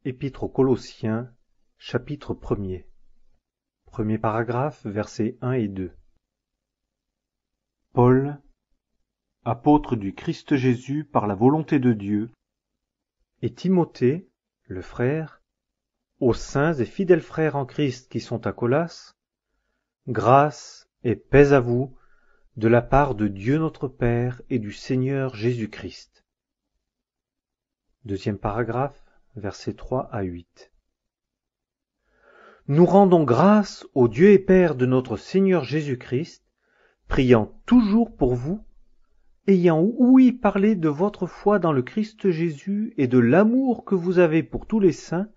Épître aux Colossiens, chapitre 1er. Premier paragraphe, versets 1 et 2. Paul, apôtre du Christ Jésus par la volonté de Dieu, et Timothée, le frère, aux saints et fidèles frères en Christ qui sont à Colosse, grâce et paix à vous de la part de Dieu notre Père et du Seigneur Jésus-Christ. Deuxième paragraphe, versets 3 à 8. Nous rendons grâce au Dieu et Père de notre Seigneur Jésus-Christ, priant toujours pour vous, ayant ouï parler de votre foi dans le Christ Jésus et de l'amour que vous avez pour tous les saints,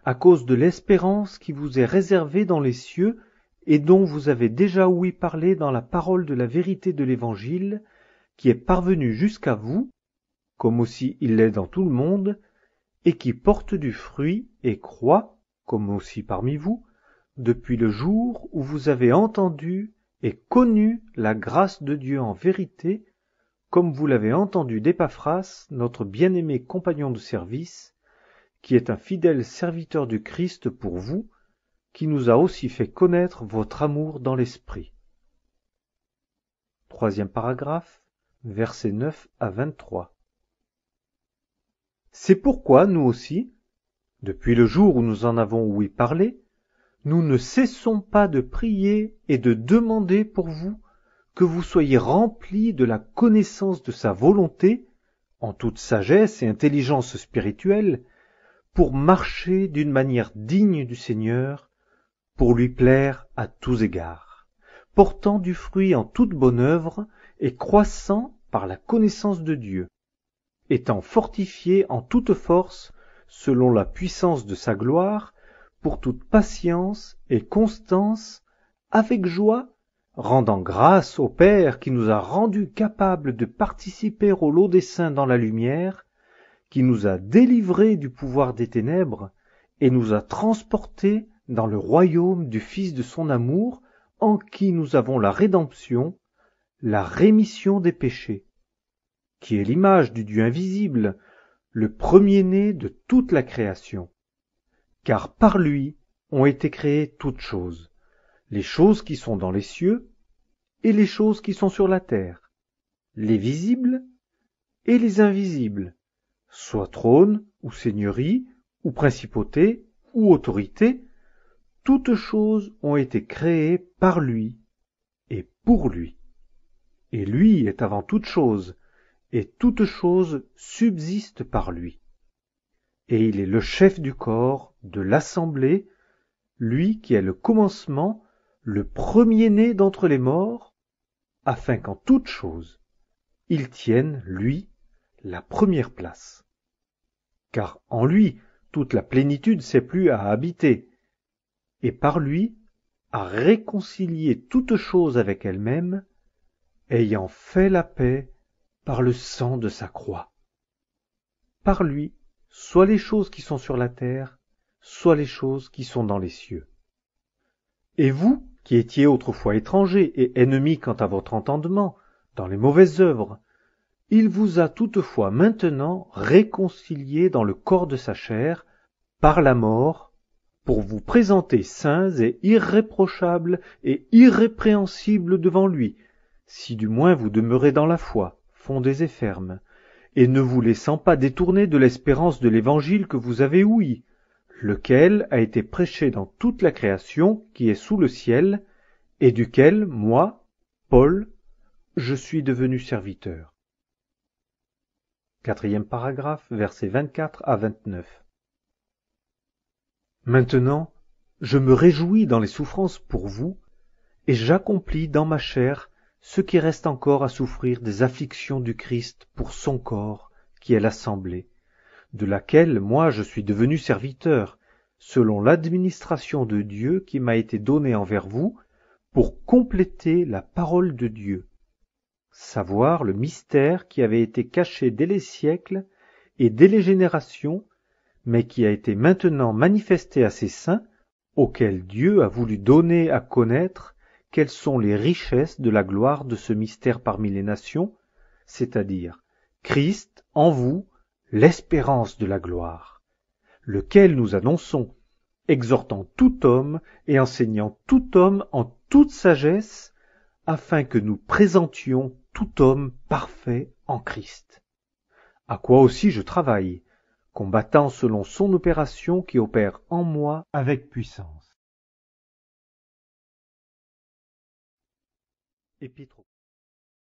à cause de l'espérance qui vous est réservée dans les cieux et dont vous avez déjà ouï parler dans la parole de la vérité de l'Évangile, qui est parvenue jusqu'à vous, comme aussi il l'est dans tout le monde, et qui porte du fruit et croît, comme aussi parmi vous, depuis le jour où vous avez entendu et connu la grâce de Dieu en vérité, comme vous l'avez entendu d'Épaphras, notre bien-aimé compagnon de service, qui est un fidèle serviteur du Christ pour vous, qui nous a aussi fait connaître votre amour dans l'esprit. Troisième paragraphe, versets 9 à 23. C'est pourquoi nous aussi, depuis le jour où nous en avons ouï parler, nous ne cessons pas de prier et de demander pour vous que vous soyez remplis de la connaissance de sa volonté, en toute sagesse et intelligence spirituelle, pour marcher d'une manière digne du Seigneur, pour lui plaire à tous égards, portant du fruit en toute bonne œuvre et croissant par la connaissance de Dieu, étant fortifiés en toute force selon la puissance de sa gloire, pour toute patience et constance, avec joie, rendant grâce au Père qui nous a rendus capables de participer au lot des saints dans la lumière, qui nous a délivrés du pouvoir des ténèbres et nous a transportés dans le royaume du Fils de son amour, en qui nous avons la rédemption, la rémission des péchés, qui est l'image du Dieu invisible, le premier-né de toute la création. Car par lui ont été créées toutes choses, les choses qui sont dans les cieux et les choses qui sont sur la terre, les visibles et les invisibles, soit trône ou seigneurie ou principauté ou autorité, toutes choses ont été créées par lui et pour lui. Et lui est avant toute chose, et toute chose subsiste par lui. Et il est le chef du corps, de l'assemblée, lui qui est le commencement, le premier-né d'entre les morts, afin qu'en toute chose, il tienne, lui, la première place. Car en lui, toute la plénitude s'est plu à habiter, et par lui, à réconcilier toute chose avec elle-même, ayant fait la paix par le sang de sa croix. Par lui, soit les choses qui sont sur la terre, soit les choses qui sont dans les cieux. Et vous, qui étiez autrefois étrangers et ennemis quant à votre entendement, dans les mauvaises œuvres, il vous a toutefois maintenant réconciliés dans le corps de sa chair, par la mort, pour vous présenter saints et irréprochables et irrépréhensibles devant lui, si du moins vous demeurez dans la foi, fondés et fermes, et ne vous laissant pas détourner de l'espérance de l'Évangile que vous avez ouï, lequel a été prêché dans toute la création qui est sous le ciel, et duquel, moi, Paul, je suis devenu serviteur. Quatrième paragraphe, versets 24 à 29. Maintenant, je me réjouis dans les souffrances pour vous, et j'accomplis dans ma chair ce qui reste encore à souffrir des afflictions du Christ pour son corps, qui est l'assemblée, de laquelle moi je suis devenu serviteur, selon l'administration de Dieu qui m'a été donnée envers vous, pour compléter la parole de Dieu, savoir le mystère qui avait été caché dès les siècles et dès les générations, mais qui a été maintenant manifesté à ses saints, auxquels Dieu a voulu donner à connaître quelles sont les richesses de la gloire de ce mystère parmi les nations, c'est-à-dire Christ en vous, l'espérance de la gloire, lequel nous annonçons, exhortant tout homme et enseignant tout homme en toute sagesse, afin que nous présentions tout homme parfait en Christ. À quoi aussi je travaille, combattant selon son opération qui opère en moi avec puissance. Épître